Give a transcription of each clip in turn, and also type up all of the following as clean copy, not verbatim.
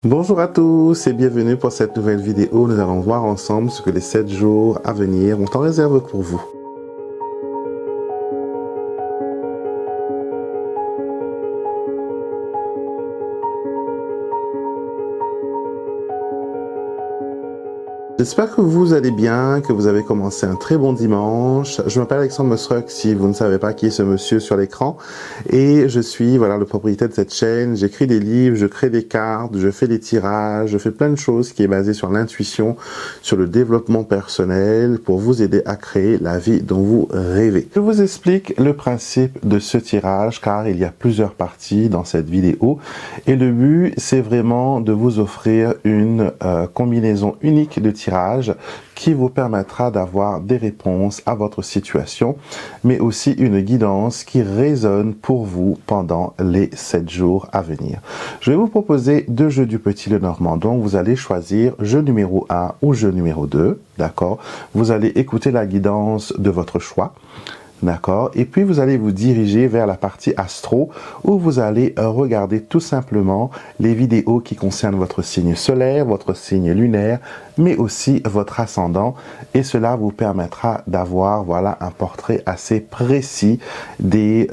Bonjour à tous et bienvenue pour cette nouvelle vidéo. Nous allons voir ensemble ce que les 7 jours à venir ont en réserve pour vous. J'espère que vous allez bien, que vous avez commencé un très bon dimanche. Je m'appelle Alexandre Mosruck, si vous ne savez pas qui est ce monsieur sur l'écran. Et je suis le propriétaire de cette chaîne. J'écris des livres, je crée des cartes, je fais des tirages, je fais plein de choses qui est basée sur l'intuition, sur le développement personnel pour vous aider à créer la vie dont vous rêvez. Je vous explique le principe de ce tirage car il y a plusieurs parties dans cette vidéo. Et le but, c'est vraiment de vous offrir une combinaison unique de tirages qui vous permettra d'avoir des réponses à votre situation, mais aussi une guidance qui résonne pour vous pendant les 7 jours à venir. Je vais vous proposer 2 jeux du Petit Lenormand, donc vous allez choisir jeu numéro 1 ou jeu numéro 2, d'accord? Vous allez écouter la guidance de votre choix. D'accord? Et puis, vous allez vous diriger vers la partie astro où vous allez regarder tout simplement les vidéos qui concernent votre signe solaire, votre signe lunaire, mais aussi votre ascendant. Et cela vous permettra d'avoir, un portrait assez précis des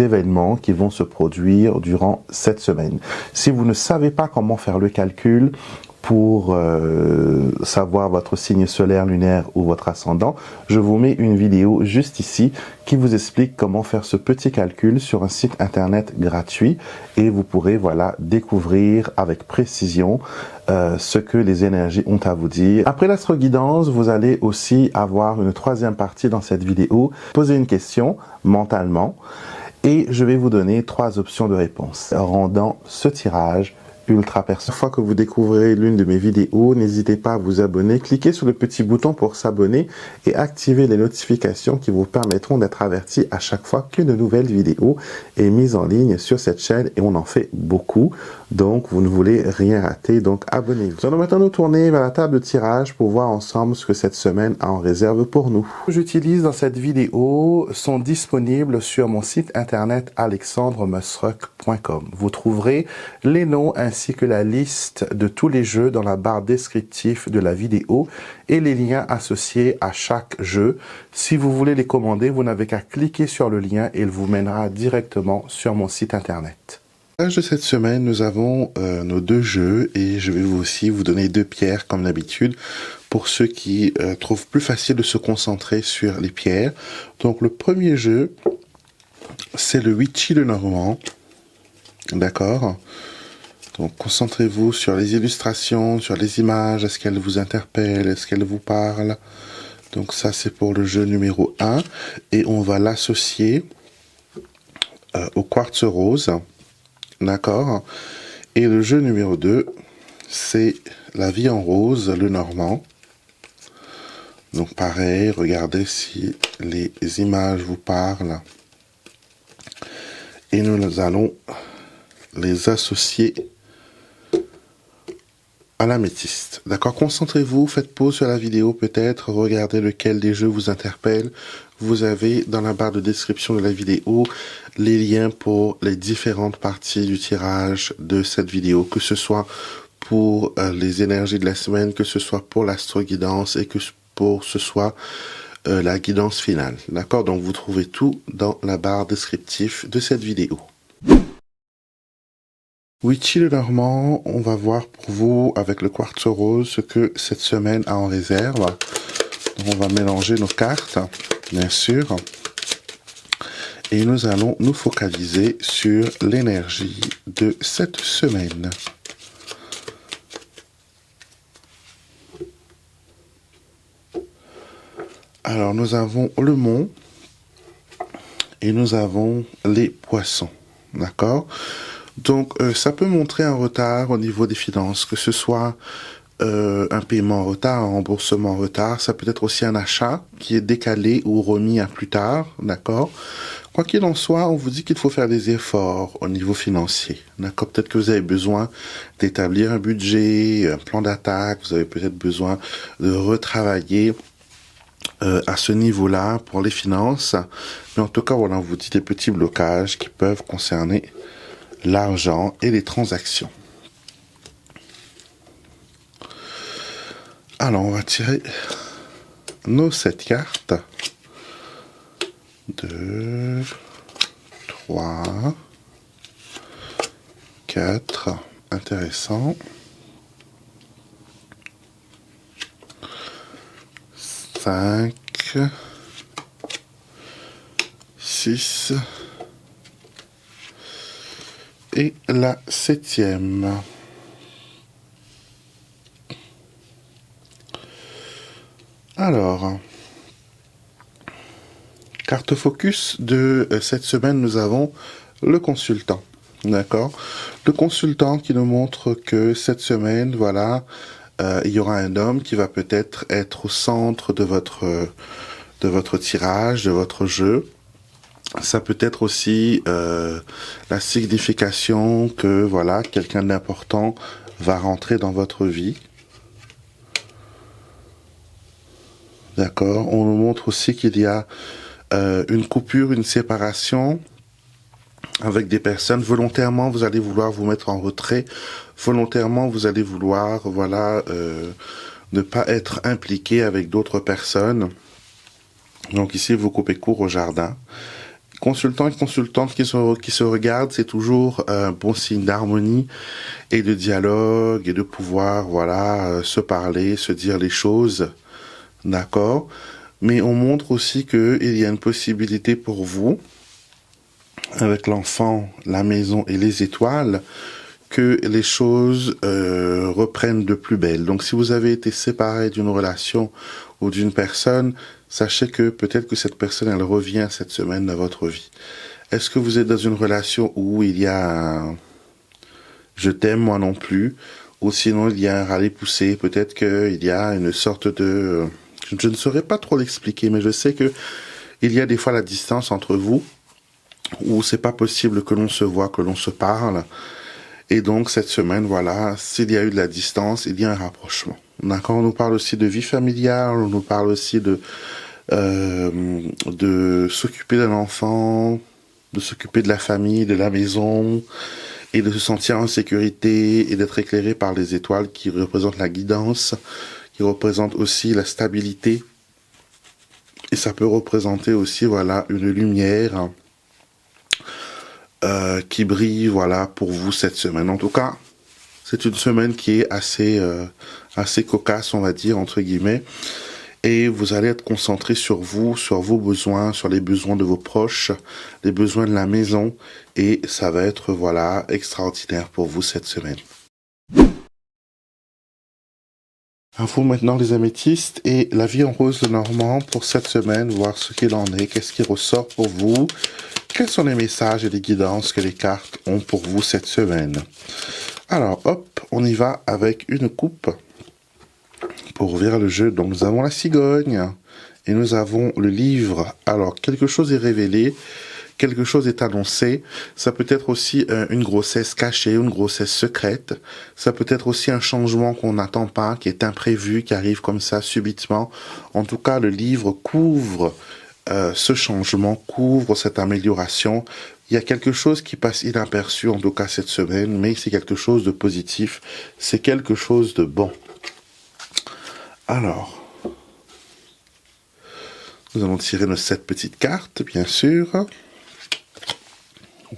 événements qui vont se produire durant cette semaine. Si vous ne savez pas comment faire le calcul, pour savoir votre signe solaire, lunaire ou votre ascendant, je vous mets une vidéo juste ici qui vous explique comment faire ce petit calcul sur un site internet gratuit et vous pourrez découvrir avec précision ce que les énergies ont à vous dire. Après l'astro-guidance, vous allez aussi avoir une 3e partie dans cette vidéo. Posez une question mentalement et je vais vous donner 3 options de réponse, rendant ce tirage ultra personnel. Une fois que vous découvrez l'une de mes vidéos, n'hésitez pas à vous abonner, cliquez sur le petit bouton pour s'abonner et activez les notifications qui vous permettront d'être avertis à chaque fois qu'une nouvelle vidéo est mise en ligne sur cette chaîne et on en fait beaucoup, donc vous ne voulez rien rater, donc abonnez-vous. Nous allons maintenant nous tourner vers la table de tirage pour voir ensemble ce que cette semaine a en réserve pour nous. Ce que j'utilise dans cette vidéo sont disponibles sur mon site internet alexandremosruck.com. Vous trouverez les noms ainsi que la liste de tous les jeux dans la barre descriptive de la vidéo et les liens associés à chaque jeu. Si vous voulez les commander, vous n'avez qu'à cliquer sur le lien et il vous mènera directement sur mon site internet. De cette semaine, nous avons nos 2 jeux et je vais aussi vous donner 2 pierres comme d'habitude pour ceux qui trouvent plus facile de se concentrer sur les pierres. Donc le premier jeu, c'est le Witchy Lenormand, d'accord? Donc concentrez-vous sur les illustrations, sur les images, est-ce qu'elles vous interpellent, est-ce qu'elles vous parlent? Donc ça c'est pour le jeu numéro 1 et on va l'associer au quartz rose, d'accord? Et le jeu numéro 2 c'est la vie en rose, le Normand. Donc pareil, regardez si les images vous parlent et nous allons les associer à l'améthyste. D'accord? Concentrez-vous, faites pause sur la vidéo peut-être, regardez lequel des jeux vous interpelle. Vous avez dans la barre de description de la vidéo les liens pour les différentes parties du tirage de cette vidéo, que ce soit pour les énergies de la semaine, que ce soit pour l'astro-guidance et que pour ce soit la guidance finale. D'accord? Donc vous trouvez tout dans la barre descriptive de cette vidéo. Witchy Lenormand, on va voir pour vous avec le quartz rose ce que cette semaine a en réserve. Donc on va mélanger nos cartes, bien sûr. Et nous allons nous focaliser sur l'énergie de cette semaine. Alors nous avons le mont et nous avons les poissons, d'accord? Donc, ça peut montrer un retard au niveau des finances, que ce soit un paiement en retard, un remboursement en retard. Ça peut être aussi un achat qui est décalé ou remis à plus tard, d'accord? Quoi qu'il en soit, on vous dit qu'il faut faire des efforts au niveau financier, d'accord? Peut-être que vous avez besoin d'établir un budget, un plan d'attaque, vous avez peut-être besoin de retravailler à ce niveau-là pour les finances. Mais en tout cas, on vous dit des petits blocages qui peuvent concerner l'argent et les transactions. Alors, on va tirer nos 7 cartes. 2, 3, 4, intéressant. 5, 6 et la 7e. Alors, carte focus de cette semaine, nous avons le consultant. D'accord? Le consultant qui nous montre que cette semaine, voilà, il y aura un homme qui va peut-être être au centre de votre tirage, de votre jeu. Ça peut être aussi la signification que, voilà, quelqu'un d'important va rentrer dans votre vie. D'accord? On nous montre aussi qu'il y a une coupure, une séparation avec des personnes. Volontairement, vous allez vouloir vous mettre en retrait. Volontairement, vous allez vouloir, voilà, ne pas être impliqué avec d'autres personnes. Donc ici, vous coupez court au jardin. Consultant et consultante qui se regardent, c'est toujours un bon signe d'harmonie et de dialogue et de pouvoir, voilà, se parler, se dire les choses. D'accord? Mais on montre aussi qu'il y a une possibilité pour vous, avec l'enfant, la maison et les étoiles, que les choses reprennent de plus belle. Donc si vous avez été séparé d'une relation ou d'une personne, sachez que peut-être que cette personne, elle revient cette semaine dans votre vie. Est-ce que vous êtes dans une relation où il y a un « je t'aime, moi non plus » ou sinon il y a un râler-pousser, peut-être qu'il y a une sorte de... Je ne saurais pas trop l'expliquer, mais je sais que il y a des fois la distance entre vous, où c'est pas possible que l'on se voit, que l'on se parle. Et donc, cette semaine, voilà, s'il y a eu de la distance, il y a un rapprochement. D'accord? On nous parle aussi de vie familiale, on nous parle aussi de s'occuper d'un enfant, de s'occuper de la famille, de la maison, et de se sentir en sécurité, et d'être éclairé par les étoiles qui représentent la guidance, qui représentent aussi la stabilité. Et ça peut représenter aussi, voilà, une lumière qui brille, voilà, pour vous cette semaine. En tout cas, c'est une semaine qui est assez cocasse, on va dire, entre guillemets. Et vous allez être concentré sur vous, sur vos besoins, sur les besoins de vos proches, les besoins de la maison. Et ça va être, voilà, extraordinaire pour vous cette semaine. À vous maintenant les améthystes et la vie en rose de Normand pour cette semaine, voir ce qu'il en est, qu'est-ce qui ressort pour vous, quels sont les messages et les guidances que les cartes ont pour vous cette semaine. Alors hop, on y va avec une coupe pour ouvrir le jeu. Donc nous avons la cigogne et nous avons le livre. Alors quelque chose est révélé. Quelque chose est annoncé, ça peut être aussi une grossesse cachée, une grossesse secrète, ça peut être aussi un changement qu'on n'attend pas, qui est imprévu, qui arrive comme ça subitement. En tout cas, le livre couvre ce changement, couvre cette amélioration. Il y a quelque chose qui passe inaperçu, en tout cas cette semaine, mais c'est quelque chose de positif, c'est quelque chose de bon. Alors, nous allons tirer nos 7 petites cartes, bien sûr.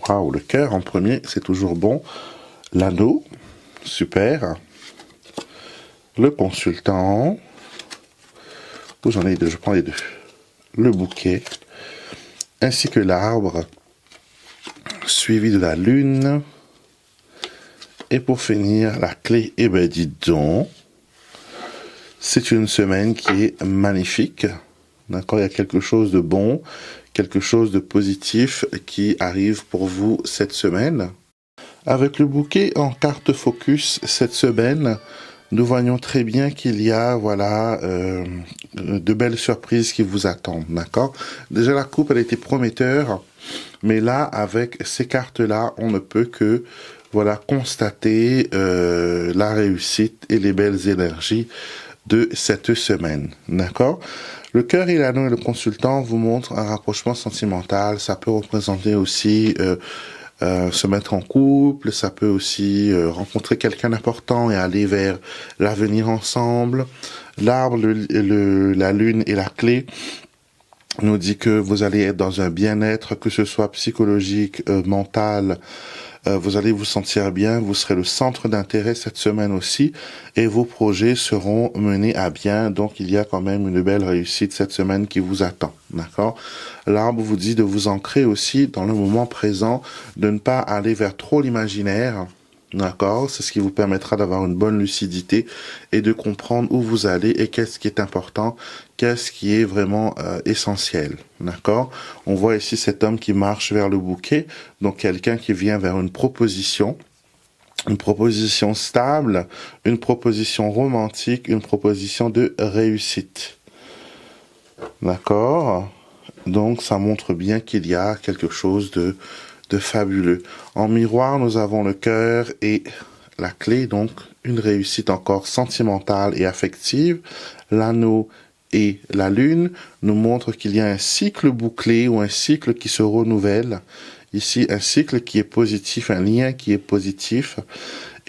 Waouh, le cœur en premier, c'est toujours bon. L'anneau, super. Le consultant. Où j'en ai deux, je prends les deux. Le bouquet, ainsi que l'arbre, suivi de la lune. Et pour finir, la clé. Eh ben dis donc, c'est une semaine qui est magnifique. D'accord, il y a quelque chose de bon, quelque chose de positif qui arrive pour vous cette semaine. Avec le bouquet en carte focus cette semaine, nous voyons très bien qu'il y a, voilà, de belles surprises qui vous attendent, d'accord? Déjà, la coupe, elle était prometteur, mais là, avec ces cartes-là, on ne peut que, voilà, constater la réussite et les belles énergies de cette semaine, d'accord? Le cœur et l'anneau et le consultant vous montrent un rapprochement sentimental. Ça peut représenter aussi se mettre en couple, ça peut aussi rencontrer quelqu'un d'important et aller vers l'avenir ensemble. L'arbre, la lune et la clé nous dit que vous allez être dans un bien-être, que ce soit psychologique, mental. Vous allez vous sentir bien, vous serez le centre d'intérêt cette semaine aussi, et vos projets seront menés à bien. Donc il y a quand même une belle réussite cette semaine qui vous attend, d'accord? L'arbre vous dit de vous ancrer aussi dans le moment présent, de ne pas aller vers trop l'imaginaire. D'accord, c'est ce qui vous permettra d'avoir une bonne lucidité et de comprendre où vous allez et qu'est-ce qui est important, qu'est-ce qui est vraiment essentiel. D'accord, on voit ici cet homme qui marche vers le bouquet, donc quelqu'un qui vient vers une proposition stable, une proposition romantique, une proposition de réussite. D'accord, donc ça montre bien qu'il y a quelque chose de fabuleux. En miroir, nous avons le cœur et la clé, donc une réussite encore sentimentale et affective. L'anneau et la lune nous montrent qu'il y a un cycle bouclé ou un cycle qui se renouvelle. Ici, un cycle qui est positif, un lien qui est positif.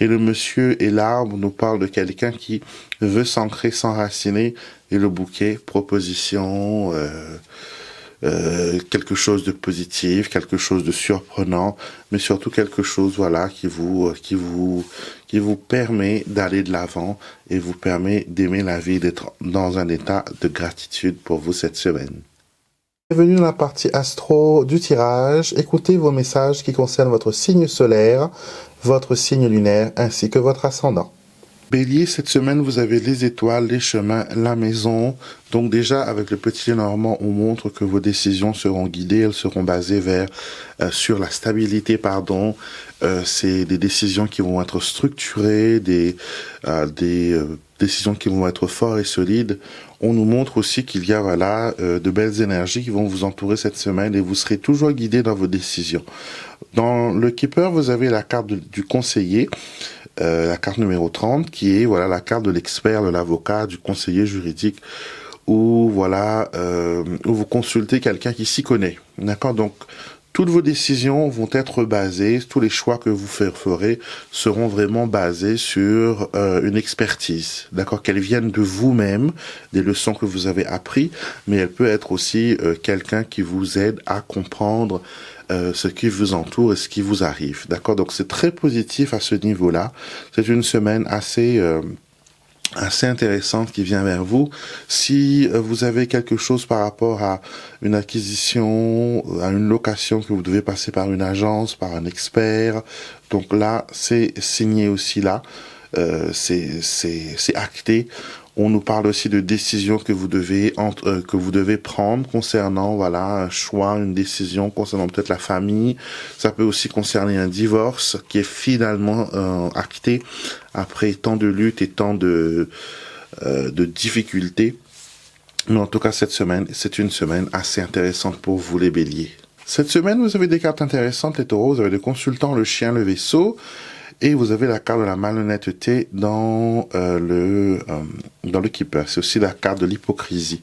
Et le monsieur et l'arbre nous parlent de quelqu'un qui veut s'ancrer, s'enraciner. Et le bouquet, proposition, quelque chose de positif, quelque chose de surprenant, mais surtout quelque chose, voilà, qui vous permet d'aller de l'avant et vous permet d'aimer la vie, d'être dans un état de gratitude pour vous cette semaine. Bienvenue dans la partie astro du tirage. Écoutez vos messages qui concernent votre signe solaire, votre signe lunaire ainsi que votre ascendant. Bélier, cette semaine, vous avez les étoiles, les chemins, la maison. Donc déjà, avec le petit Lénormand, on montre que vos décisions seront guidées, elles seront basées sur la stabilité, pardon. C'est des décisions qui vont être structurées, des décisions qui vont être fortes et solides. On nous montre aussi qu'il y a de belles énergies qui vont vous entourer cette semaine et vous serez toujours guidé dans vos décisions. Dans le Keeper, vous avez la carte du conseiller. La carte numéro 30 qui est la carte de l'expert, de l'avocat, du conseiller juridique où vous consultez quelqu'un qui s'y connaît. D'accord, donc toutes vos décisions vont être basées, tous les choix que vous ferez seront vraiment basés sur une expertise. D'accord, qu'elles viennent de vous-même, des leçons que vous avez apprises, mais elle peut être aussi quelqu'un qui vous aide à comprendre ce qui vous entoure et ce qui vous arrive. D'accord, donc c'est très positif à ce niveau-là. C'est une semaine assez intéressante qui vient vers vous. Si vous avez quelque chose par rapport à une acquisition, à une location que vous devez passer par une agence, par un expert, donc là, c'est signé aussi là. C'est acté. On nous parle aussi de décisions que vous devez prendre concernant un choix, une décision concernant peut-être la famille. Ça peut aussi concerner un divorce qui est finalement acté après tant de luttes et tant de difficultés. Mais en tout cas, cette semaine, c'est une semaine assez intéressante pour vous les béliers. Cette semaine, vous avez des cartes intéressantes, les taureaux. Vous avez le consultant, le chien, le vaisseau. Et vous avez la carte de la malhonnêteté dans le Keeper. C'est aussi la carte de l'hypocrisie.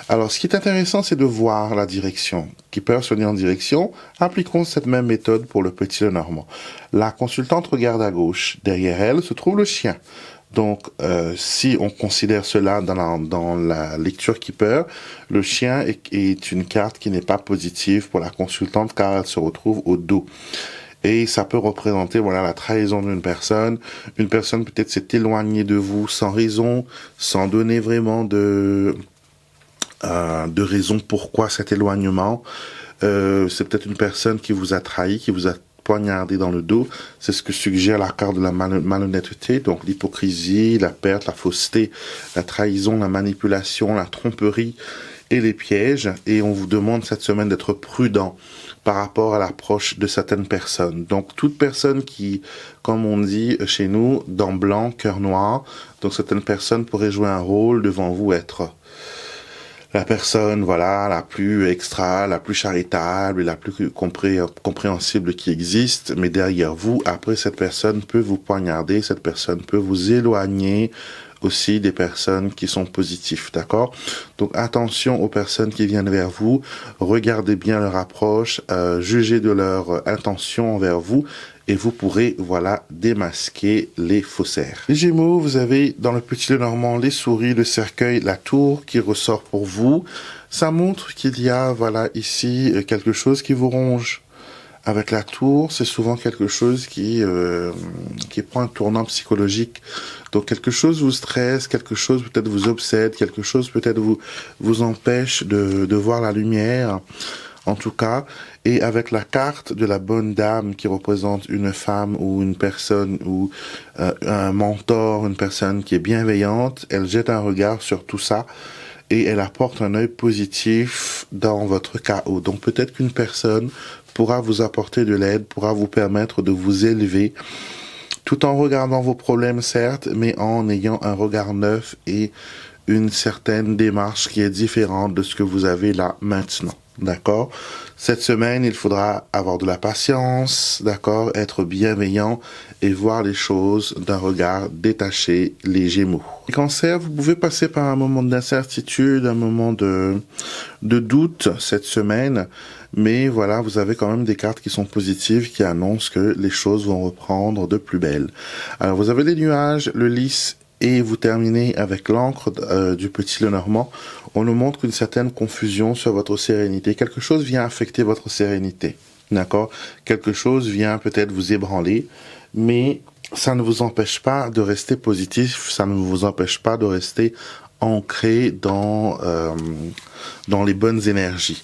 Alors, ce qui est intéressant, c'est de voir la direction. Keeper se dit en direction. Appliquons cette même méthode pour le petit Lenormand. La consultante regarde à gauche. Derrière elle se trouve le chien. Donc, si on considère cela dans la lecture Keeper, le chien est une carte qui n'est pas positive pour la consultante car elle se retrouve au dos. Et ça peut représenter la trahison d'une personne. Une personne peut-être s'est éloignée de vous sans raison, sans donner vraiment de raison pourquoi cet éloignement. C'est peut-être une personne qui vous a trahi, qui vous a poignardé dans le dos. C'est ce que suggère la carte de la malhonnêteté, donc l'hypocrisie, la perte, la fausseté, la trahison, la manipulation, la tromperie et les pièges. Et on vous demande cette semaine d'être prudent par rapport à l'approche de certaines personnes. Donc, toute personne qui, comme on dit chez nous, dents blancs, cœur noir, donc certaines personnes pourraient jouer un rôle devant vous, être la personne, voilà, la plus extra, la plus charitable, et la plus compréhensible qui existe, mais derrière vous, après, cette personne peut vous poignarder, cette personne peut vous éloigner aussi des personnes qui sont positives, d'accord? Donc attention aux personnes qui viennent vers vous, regardez bien leur approche, jugez de leur intention envers vous, et vous pourrez, voilà, démasquer les faussaires. Les Gémeaux, vous avez dans le petit Lenormand les souris, le cercueil, la tour qui ressort pour vous. Ça montre qu'il y a, voilà, ici, quelque chose qui vous ronge. Avec la tour, c'est souvent quelque chose qui prend un tournant psychologique. Donc quelque chose vous stresse, quelque chose peut-être vous obsède, quelque chose peut-être vous empêche de voir la lumière. En tout cas, et avec la carte de la bonne dame qui représente une femme ou une personne ou un mentor, une personne qui est bienveillante, elle jette un regard sur tout ça et elle apporte un œil positif dans votre chaos. Donc peut-être qu'une personne pourra vous apporter de l'aide, pourra vous permettre de vous élever, tout en regardant vos problèmes certes, mais en ayant un regard neuf et une certaine démarche qui est différente de ce que vous avez là maintenant. D'accord? Cette semaine, il faudra avoir de la patience, d'accord? Être bienveillant et voir les choses d'un regard détaché, les Gémeaux. Les Cancers, vous pouvez passer par un moment d'incertitude, un moment de doute cette semaine, mais voilà, vous avez quand même des cartes qui sont positives, qui annoncent que les choses vont reprendre de plus belle. Alors, vous avez les nuages, le lys, et vous terminez avec l'encre du petit Lenormand. On nous montre une certaine confusion sur votre sérénité. Quelque chose vient affecter votre sérénité, d'accord? Quelque chose vient peut-être vous ébranler, mais ça ne vous empêche pas de rester positif, ça ne vous empêche pas de rester ancré dans les bonnes énergies.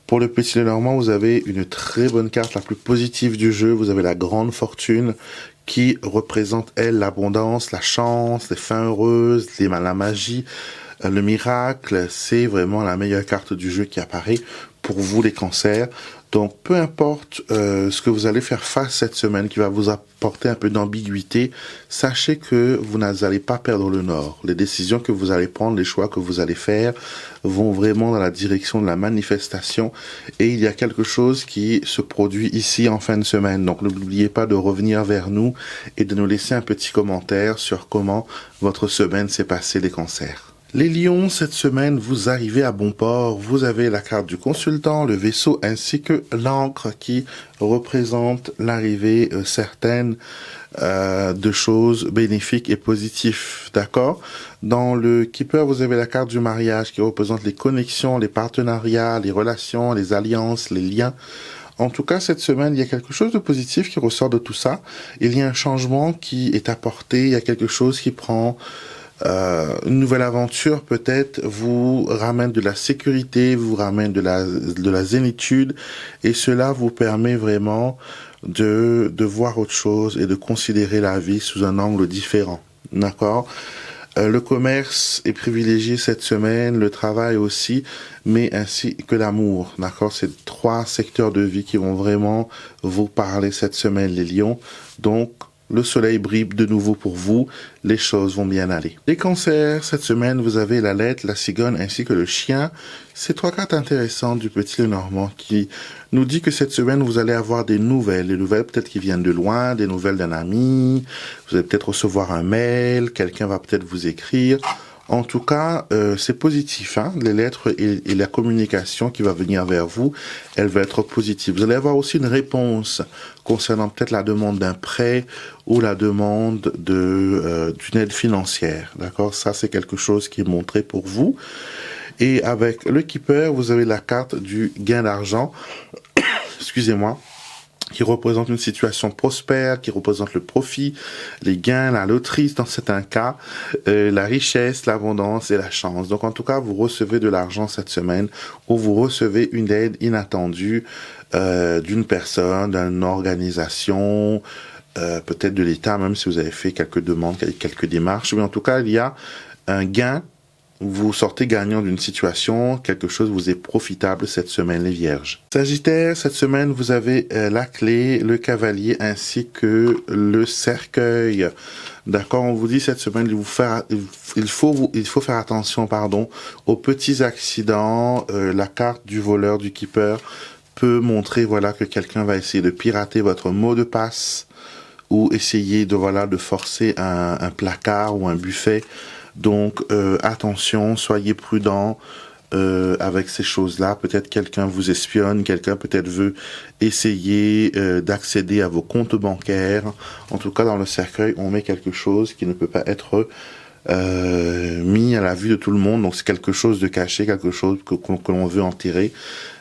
Pour le petit Lenormand, vous avez une très bonne carte, la plus positive du jeu. Vous avez la grande fortune qui représente, elle, l'abondance, la chance, les fins heureuses, la magie, le miracle. C'est vraiment la meilleure carte du jeu qui apparaît pour vous, les Cancers. Donc, peu importe ce que vous allez faire face cette semaine, qui va vous apporter un peu d'ambiguïté, sachez que vous n'allez pas perdre le nord. Les décisions que vous allez prendre, les choix que vous allez faire, vont vraiment dans la direction de la manifestation. Et il y a quelque chose qui se produit ici en fin de semaine. Donc, n'oubliez pas de revenir vers nous et de nous laisser un petit commentaire sur comment votre semaine s'est passée, les Cancers. Les lions, cette semaine, vous arrivez à bon port. Vous avez la carte du consultant, le vaisseau, ainsi que l'encre qui représente l'arrivée certaine de choses bénéfiques et positives. D'accord? Dans le Keeper, vous avez la carte du mariage qui représente les connexions, les partenariats, les relations, les alliances, les liens. En tout cas, cette semaine, il y a quelque chose de positif qui ressort de tout ça. Il y a un changement qui est apporté. Il y a quelque chose qui prend... une nouvelle aventure peut-être vous ramène de la sécurité, vous ramène de la zénitude, et cela vous permet vraiment de voir autre chose et de considérer la vie sous un angle différent. D'accord? Le commerce est privilégié cette semaine, le travail aussi, mais ainsi que l'amour. D'accord? C'est 3 secteurs de vie qui vont vraiment vous parler cette semaine, les lions. Donc, le soleil brille de nouveau pour vous, les choses vont bien aller. Les Cancers, cette semaine, vous avez la lettre, la cigogne ainsi que le chien. C'est 3 cartes intéressantes du petit Lenormand qui nous dit que cette semaine, vous allez avoir des nouvelles peut-être qui viennent de loin, des nouvelles d'un ami, vous allez peut-être recevoir un mail, quelqu'un va peut-être vous écrire. En tout cas, c'est positif, hein. Les lettres et la communication qui va venir vers vous, elle va être positive. Vous allez avoir aussi une réponse concernant peut-être la demande d'un prêt ou la demande d'une aide financière. D'accord? Ça, c'est quelque chose qui est montré pour vous. Et avec le Keeper, vous avez la carte du gain d'argent. Excusez-moi. Qui représente une situation prospère, qui représente le profit, les gains, la loterie dans certains cas, la richesse, l'abondance et la chance. Donc en tout cas, vous recevez de l'argent cette semaine ou vous recevez une aide inattendue d'une personne, d'une organisation, peut-être de l'État, même si vous avez fait quelques demandes, quelques démarches. Mais en tout cas, il y a un gain vous sortez gagnant d'une situation, quelque chose vous est profitable cette semaine, les vierges. Sagittaire, cette semaine, vous avez la clé, le cavalier ainsi que le cercueil. D'accord, on vous dit cette semaine, il faut faire attention, pardon, aux petits accidents. La carte du voleur, du keeper, peut montrer, voilà, que quelqu'un va essayer de pirater votre mot de passe ou essayer de forcer un placard ou un buffet. Donc, attention, soyez prudents avec ces choses-là. Peut-être quelqu'un vous espionne, quelqu'un peut-être veut essayer d'accéder à vos comptes bancaires. En tout cas, dans le cercueil, on met quelque chose qui ne peut pas être mis à la vue de tout le monde. Donc, c'est quelque chose de caché, quelque chose que l'on veut enterrer.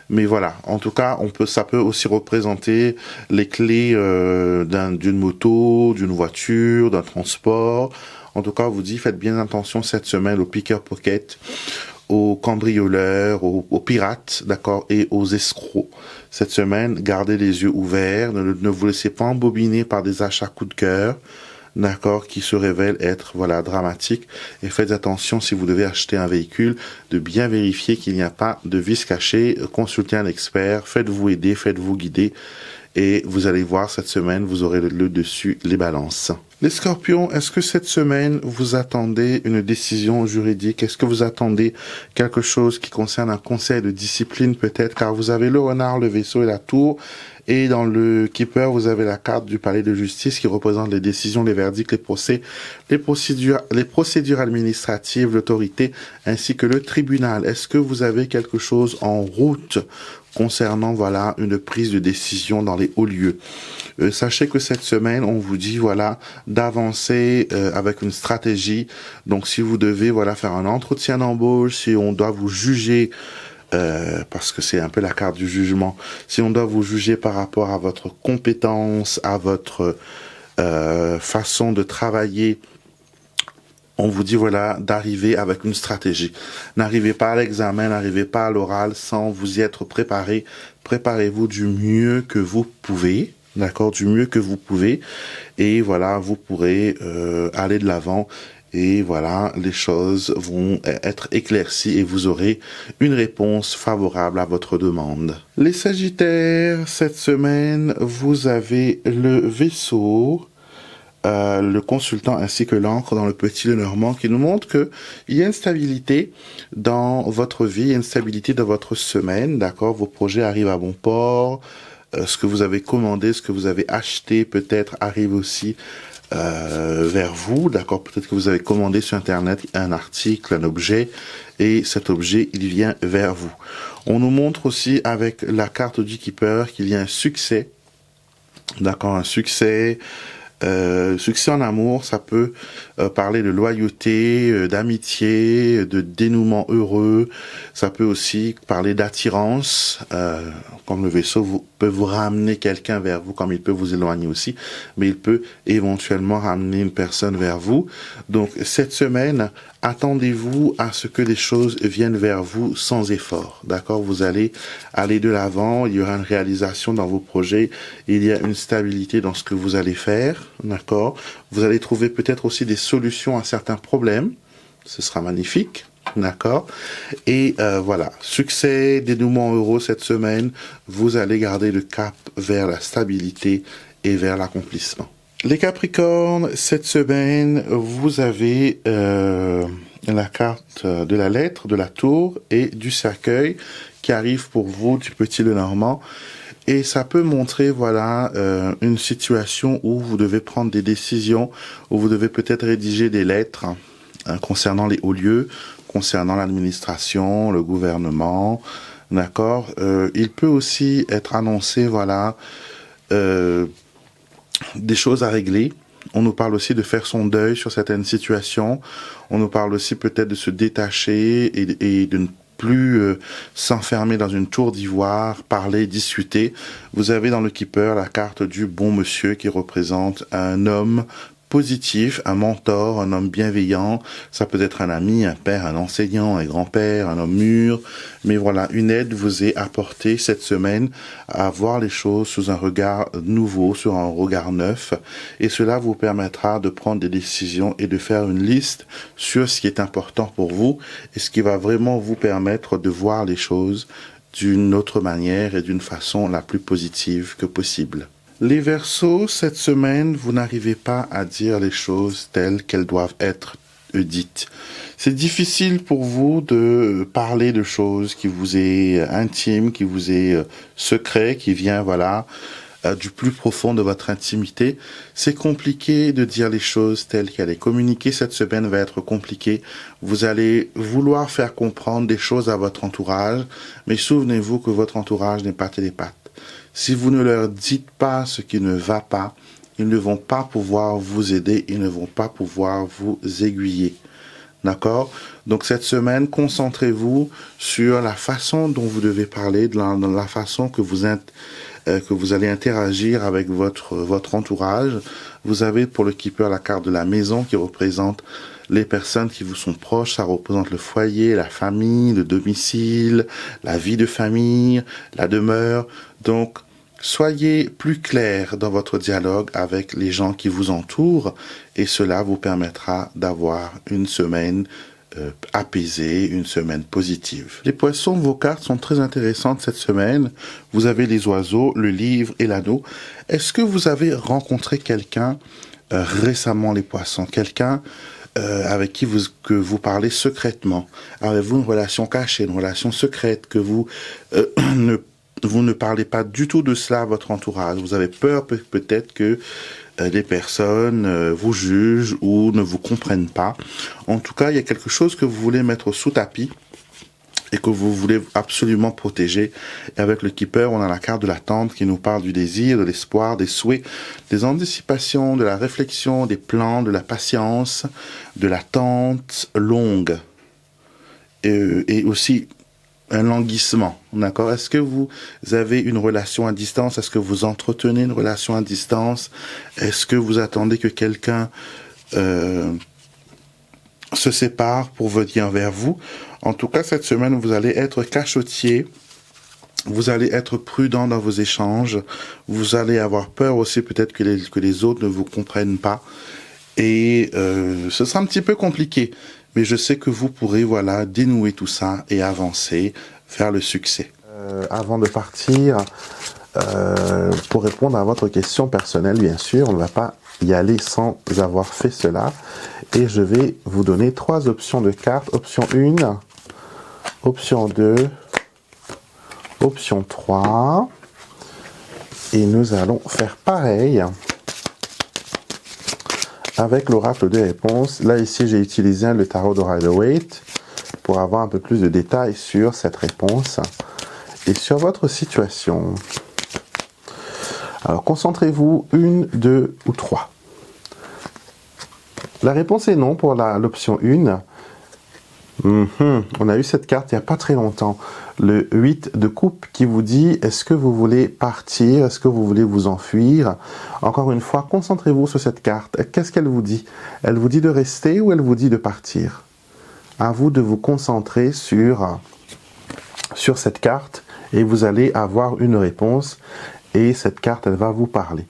Mais voilà, en tout cas, ça peut aussi représenter les clés d'une moto, d'une voiture, d'un transport. En tout cas, on vous dit, faites bien attention cette semaine aux pickers-pocket, aux cambrioleurs, aux pirates, d'accord, et aux escrocs. Cette semaine, gardez les yeux ouverts, ne vous laissez pas embobiner par des achats coup de cœur, d'accord, qui se révèlent être, voilà, dramatiques. Et faites attention, si vous devez acheter un véhicule, de bien vérifier qu'il n'y a pas de vice caché. Consultez un expert, faites-vous aider, faites-vous guider. Et vous allez voir, cette semaine, vous aurez le dessus, les balances. Les scorpions, est-ce que cette semaine, vous attendez une décision juridique? Est-ce que vous attendez quelque chose qui concerne un conseil de discipline peut-être? Car vous avez le renard, le vaisseau et la tour. Et dans le keeper, vous avez la carte du palais de justice qui représente les décisions, les verdicts, les procès, les procédures administratives, l'autorité, ainsi que le tribunal. Est-ce que vous avez quelque chose en route concernant, voilà, une prise de décision dans les hauts lieux? Sachez que cette semaine, on vous dit, voilà, d'avancer avec une stratégie. Donc, si vous devez, voilà, faire un entretien d'embauche, si on doit vous juger, parce que c'est un peu la carte du jugement, si on doit vous juger par rapport à votre compétence, à votre façon de travailler, on vous dit, voilà, d'arriver avec une stratégie. N'arrivez pas à l'examen, n'arrivez pas à l'oral sans vous y être préparé. Préparez-vous du mieux que vous pouvez, d'accord, du mieux que vous pouvez. Et voilà, vous pourrez aller de l'avant. Et voilà, les choses vont être éclaircies et vous aurez une réponse favorable à votre demande. Les Sagittaires, cette semaine, vous avez le vaisseau, le consultant ainsi que l'encre dans le petit Lenormand qui nous montre que il y a une stabilité dans votre vie, il y a une stabilité dans votre semaine, d'accord, vos projets arrivent à bon port, ce que vous avez commandé, ce que vous avez acheté peut-être arrive aussi vers vous, d'accord, peut-être que vous avez commandé sur internet un article, un objet, et cet objet, il vient vers vous. On nous montre aussi avec la carte du keeper qu'il y a un succès, d'accord, un succès, succès en amour, ça peut parler de loyauté, d'amitié, de dénouement heureux. Ça peut aussi parler d'attirance, comme le vaisseau peut vous ramener quelqu'un vers vous, comme il peut vous éloigner aussi, mais il peut éventuellement ramener une personne vers vous. Donc cette semaine, attendez-vous à ce que des choses viennent vers vous sans effort, d'accord? Vous allez aller de l'avant, il y aura une réalisation dans vos projets, il y a une stabilité dans ce que vous allez faire, d'accord? Vous allez trouver peut-être aussi des solutions à certains problèmes, ce sera magnifique, d'accord? Et voilà, succès, dénouement heureux cette semaine, vous allez garder le cap vers la stabilité et vers l'accomplissement. Les Capricornes, cette semaine, vous avez la carte de la lettre, de la tour et du cercueil qui arrive pour vous du petit Lenormand. Et ça peut montrer, voilà, une situation où vous devez prendre des décisions, où vous devez peut-être rédiger des lettres concernant les hauts lieux, concernant l'administration, le gouvernement, d'accord. Il peut aussi être annoncé, voilà, des choses à régler. On nous parle aussi de faire son deuil sur certaines situations. On nous parle aussi peut-être de se détacher et de ne plus s'enfermer dans une tour d'ivoire, parler, discuter. Vous avez dans le keeper la carte du bon monsieur qui représente un homme positif, un mentor, un homme bienveillant. Ça peut être un ami, un père, un enseignant, un grand-père, un homme mûr. Mais voilà, une aide vous est apportée cette semaine à voir les choses sous un regard nouveau, sur un regard neuf. Et cela vous permettra de prendre des décisions et de faire une liste sur ce qui est important pour vous et ce qui va vraiment vous permettre de voir les choses d'une autre manière et d'une façon la plus positive que possible. Les Verseaux, cette semaine, vous n'arrivez pas à dire les choses telles qu'elles doivent être dites. C'est difficile pour vous de parler de choses qui vous est intime, qui vous est secret, qui vient, voilà, du plus profond de votre intimité. C'est compliqué de dire les choses telles qu'elles est. Communiquer cette semaine va être compliqué. Vous allez vouloir faire comprendre des choses à votre entourage, mais souvenez-vous que votre entourage n'est pas télépathe. Si vous ne leur dites pas ce qui ne va pas, ils ne vont pas pouvoir vous aider, ils ne vont pas pouvoir vous aiguiller. D'accord? Donc cette semaine, concentrez-vous sur la façon dont vous devez parler, dans la façon que vous allez interagir avec votre entourage. Vous avez pour le keeper la carte de la maison qui représente les personnes qui vous sont proches. Ça représente le foyer, la famille, le domicile, la vie de famille, la demeure. Donc, soyez plus clair dans votre dialogue avec les gens qui vous entourent et cela vous permettra d'avoir une semaine apaisée, une semaine positive. Les poissons, vos cartes sont très intéressantes cette semaine. Vous avez les oiseaux, le livre et l'anneau. Est-ce que vous avez rencontré quelqu'un récemment, les poissons? Quelqu'un avec qui vous parlez secrètement? Avez-vous une relation cachée, une relation secrète que vous ne parlez pas du tout de cela à votre entourage? Vous avez peur peut-être que des personnes vous jugent ou ne vous comprennent pas. En tout cas, il y a quelque chose que vous voulez mettre sous tapis et que vous voulez absolument protéger. Et avec le keeper, on a la carte de l'attente qui nous parle du désir, de l'espoir, des souhaits, des anticipations, de la réflexion, des plans, de la patience, de l'attente longue et aussi un languissement, d'accord? Est-ce que vous avez une relation à distance? Est-ce que vous entretenez une relation à distance? Est-ce que vous attendez que quelqu'un se sépare pour venir vers vous? En tout cas, cette semaine, vous allez être cachotier. Vous allez être prudent dans vos échanges. Vous allez avoir peur aussi peut-être que les autres ne vous comprennent pas. Et ce sera un petit peu compliqué. Mais je sais que vous pourrez, voilà, dénouer tout ça et avancer vers le succès. Avant de partir, pour répondre à votre question personnelle, bien sûr, on ne va pas y aller sans avoir fait cela. Et je vais vous donner 3 options de cartes. Option 1, option 2, option 3. Et nous allons faire pareil avec l'oracle de réponse. Là, ici, j'ai utilisé le tarot de Rider-Waite pour avoir un peu plus de détails sur cette réponse et sur votre situation. Alors, concentrez-vous, 1, 2 ou 3. La réponse est non pour l'option 1. On a eu cette carte il n'y a pas très longtemps. Le 8 de coupe qui vous dit, est-ce que vous voulez partir? Est-ce que vous voulez vous enfuir? Encore une fois, concentrez-vous sur cette carte. Qu'est-ce qu'elle vous dit? Elle vous dit de rester ou elle vous dit de partir? À vous de vous concentrer sur cette carte et vous allez avoir une réponse et cette carte, elle va vous parler.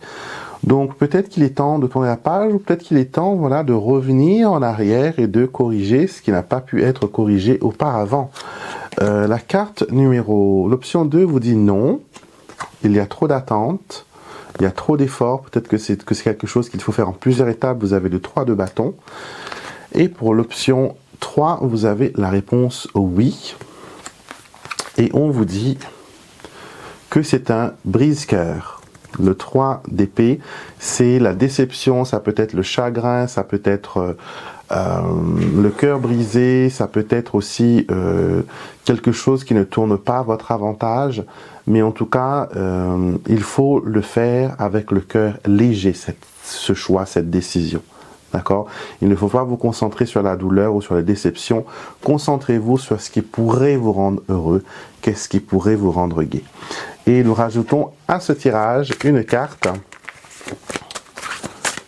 Donc peut-être qu'il est temps de tourner la page ou peut-être qu'il est temps, voilà, de revenir en arrière et de corriger ce qui n'a pas pu être corrigé auparavant. La carte l'option 2 vous dit non, il y a trop d'attentes, il y a trop d'efforts, peut-être que c'est quelque chose qu'il faut faire en plusieurs étapes, vous avez le 3 de bâton. Et pour l'option 3, vous avez la réponse oui. Et on vous dit que c'est un brise-cœur. Le 3 d'épée, c'est la déception, ça peut être le chagrin, ça peut être le cœur brisé, ça peut être aussi quelque chose qui ne tourne pas à votre avantage, mais en tout cas, il faut le faire avec le cœur léger, ce choix, cette décision. D'accord? Il ne faut pas vous concentrer sur la douleur ou sur la déception. Concentrez-vous sur ce qui pourrait vous rendre heureux, qu'est-ce qui pourrait vous rendre gai. Et nous rajoutons à ce tirage une carte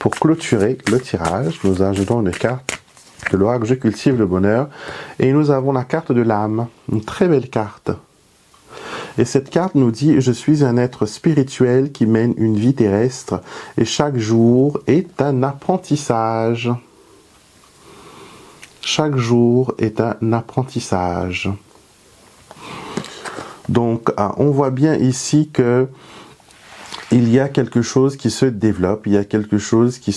pour clôturer le tirage, nous ajoutons une carte de l'oracle Je cultive le bonheur. Et nous avons la carte de l'âme, une très belle carte. Et cette carte nous dit « Je suis un être spirituel qui mène une vie terrestre et chaque jour est un apprentissage. » Chaque jour est un apprentissage. Donc, on voit bien ici que il y a quelque chose qui se développe, il y a quelque chose qui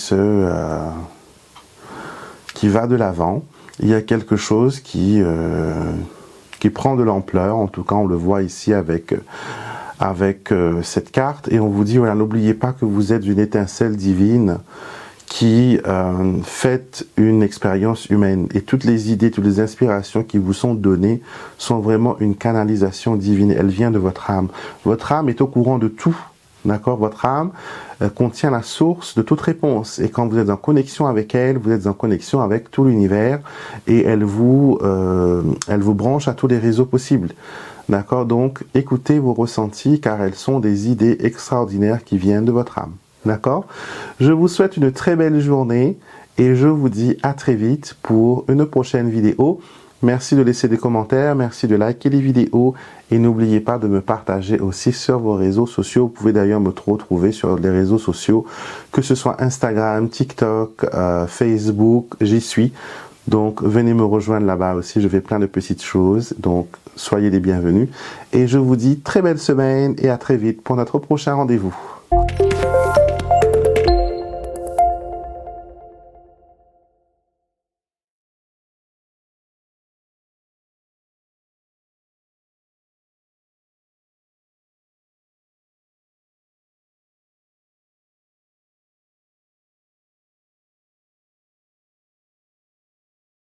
va de l'avant, il y a quelque chose qui prend de l'ampleur. En tout cas, on le voit ici avec cette carte. Et on vous dit, voilà, n'oubliez pas que vous êtes une étincelle divine qui fait une expérience humaine. Et toutes les idées, toutes les inspirations qui vous sont données sont vraiment une canalisation divine. Elle vient de votre âme. Votre âme est au courant de tout. D'accord? Votre âme contient la source de toute réponse. Et quand vous êtes en connexion avec elle, vous êtes en connexion avec tout l'univers. Et elle vous branche à tous les réseaux possibles. D'accord? Donc, écoutez vos ressentis car elles sont des idées extraordinaires qui viennent de votre âme. D'accord? Je vous souhaite une très belle journée et je vous dis à très vite pour une prochaine vidéo. Merci de laisser des commentaires, merci de liker les vidéos et n'oubliez pas de me partager aussi sur vos réseaux sociaux. Vous pouvez d'ailleurs me retrouver sur les réseaux sociaux, que ce soit Instagram, TikTok, Facebook, j'y suis. Donc venez me rejoindre là-bas aussi, je fais plein de petites choses, donc soyez les bienvenus. Et je vous dis très belle semaine et à très vite pour notre prochain rendez-vous.